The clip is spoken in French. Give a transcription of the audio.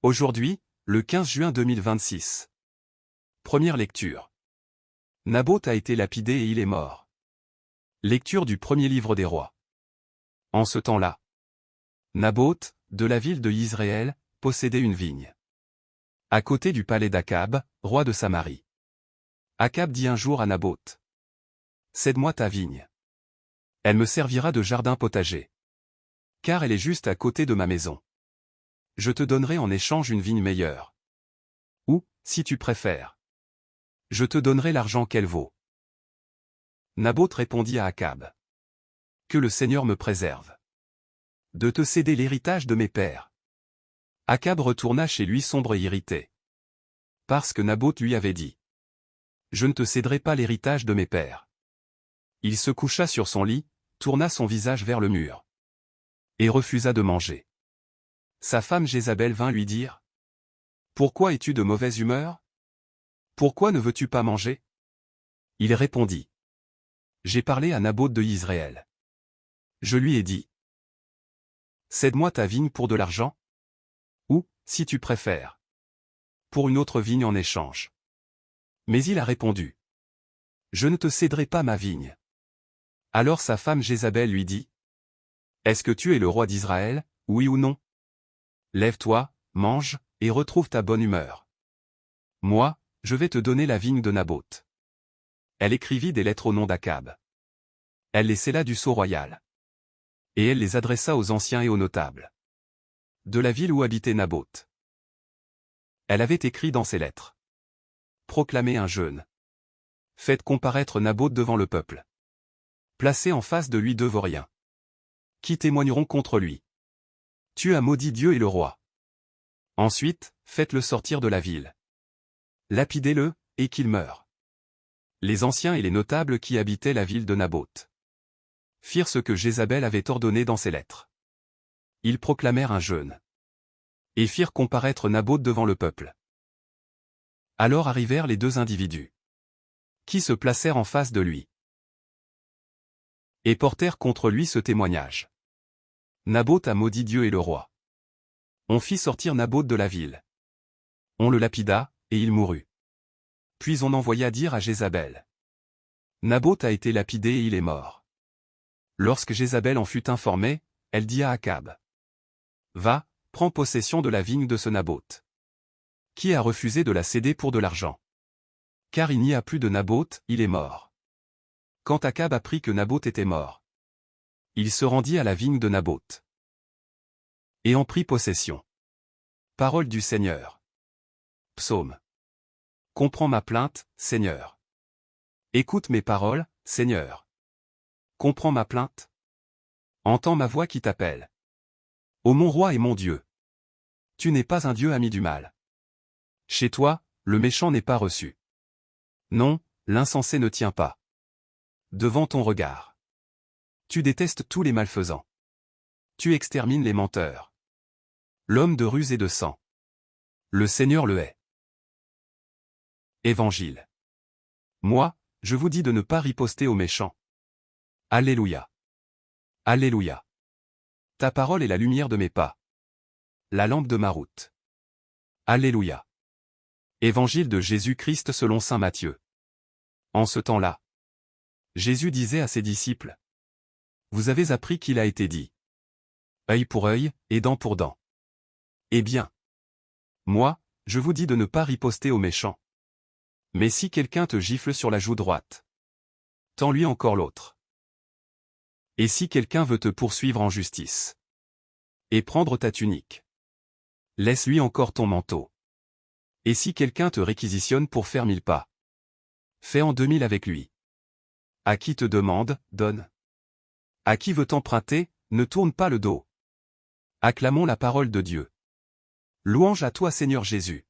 Aujourd'hui, le 15 juin 2026. Première lecture. Naboth a été lapidé et il est mort. Lecture du premier livre des rois. En ce temps-là, Naboth, de la ville de Yizréel, possédait une vigne. À côté du palais d'Akab, roi de Samarie. Akab dit un jour à Naboth: Cède-moi ta vigne. Elle me servira de jardin potager. Car elle est juste à côté de ma maison. Je te donnerai en échange une vigne meilleure. Ou, si tu préfères, je te donnerai l'argent qu'elle vaut. Naboth répondit à Akab: Que le Seigneur me préserve de te céder l'héritage de mes pères. Akab retourna chez lui sombre et irrité. Parce que Naboth lui avait dit: Je ne te céderai pas l'héritage de mes pères. Il se coucha sur son lit, tourna son visage vers le mur et refusa de manger. Sa femme Jézabel vint lui dire: Pourquoi es-tu de mauvaise humeur? Pourquoi ne veux-tu pas manger? Il répondit: J'ai parlé à Naboth de Yizréel. Je lui ai dit: Cède-moi ta vigne pour de l'argent. Ou, si tu préfères, pour une autre vigne en échange. Mais il a répondu: Je ne te céderai pas ma vigne. Alors sa femme Jézabel lui dit: Est-ce que tu es le roi d'Israël, oui ou non? Lève-toi, mange, et retrouve ta bonne humeur. Moi, je vais te donner la vigne de Naboth. Elle écrivit des lettres au nom d'Akab. Elle les scella du sceau royal. Et elle les adressa aux anciens et aux notables de la ville où habitait Naboth. Elle avait écrit dans ces lettres: Proclamez un jeûne. Faites comparaître Naboth devant le peuple. Placez en face de lui deux vauriens qui témoigneront contre lui. Tu as maudit Dieu et le roi. Ensuite, faites-le sortir de la ville. Lapidez-le, et qu'il meure. Les anciens et les notables qui habitaient la ville de Naboth firent ce que Jézabel avait ordonné dans ses lettres. Ils proclamèrent un jeûne et firent comparaître Naboth devant le peuple. Alors arrivèrent les deux individus qui se placèrent en face de lui et portèrent contre lui ce témoignage: Naboth a maudit Dieu et le roi. On fit sortir Naboth de la ville. On le lapida, et il mourut. Puis on envoya dire à Jézabel: Naboth a été lapidé et il est mort. Lorsque Jézabel en fut informée, elle dit à Akab: Va, prends possession de la vigne de ce Naboth, qui a refusé de la céder pour de l'argent. Car il n'y a plus de Naboth, il est mort. Quand Akab apprit que Naboth était mort, il se rendit à la vigne de Naboth et en prit possession. Parole du Seigneur. Psaume. Comprends ma plainte, Seigneur. Écoute mes paroles, Seigneur. Comprends ma plainte. Entends ma voix qui t'appelle. Ô mon roi et mon Dieu. Tu n'es pas un Dieu ami du mal. Chez toi, le méchant n'est pas reçu. Non, l'insensé ne tient pas devant ton regard. Tu détestes tous les malfaisants. Tu extermines les menteurs. L'homme de ruse et de sang. Le Seigneur le hait. Évangile. Moi, je vous dis de ne pas riposter aux méchants. Alléluia. Alléluia. Ta parole est la lumière de mes pas, la lampe de ma route. Alléluia. Évangile de Jésus-Christ selon saint Matthieu. En ce temps-là, Jésus disait à ses disciples: Vous avez appris qu'il a été dit: Œil pour œil, et dent pour dent. Eh bien, moi, je vous dis de ne pas riposter aux méchants. Mais si quelqu'un te gifle sur la joue droite, tends-lui encore l'autre. Et si quelqu'un veut te poursuivre en justice et prendre ta tunique, laisse-lui encore ton manteau. Et si quelqu'un te réquisitionne pour faire 1000 pas, fais en 2000 avec lui. À qui te demande, donne. À qui veut t'emprunter, ne tourne pas le dos. Acclamons la parole de Dieu. Louange à toi Seigneur Jésus.